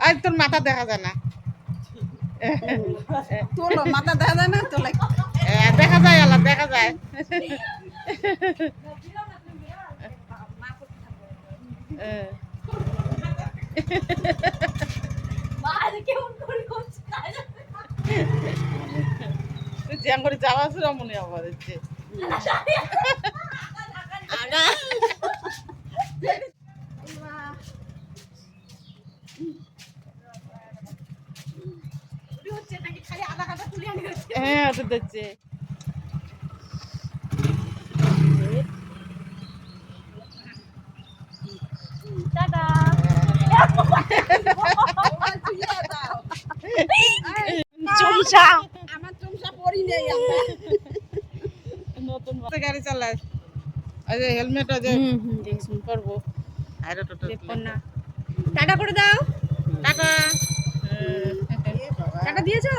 আর তোর মাথা দেখা যায় না। তোর মাথা দেখা যায় না তো দেখা যায় আলা দেখা যায়। জ্যাঙ্গরি যাওয়া ছিল মনে আমার হচ্ছে হ্যাঁ ওটা দেখছে চুমসা আমার চুমসা পরি নেই আমরা নতুন গাড়ি চালায় ওই যে হেলমেট আছে দেখুন করবো আর দেখুন না টাটা করে দাও টাকা টাকা দিয়েছো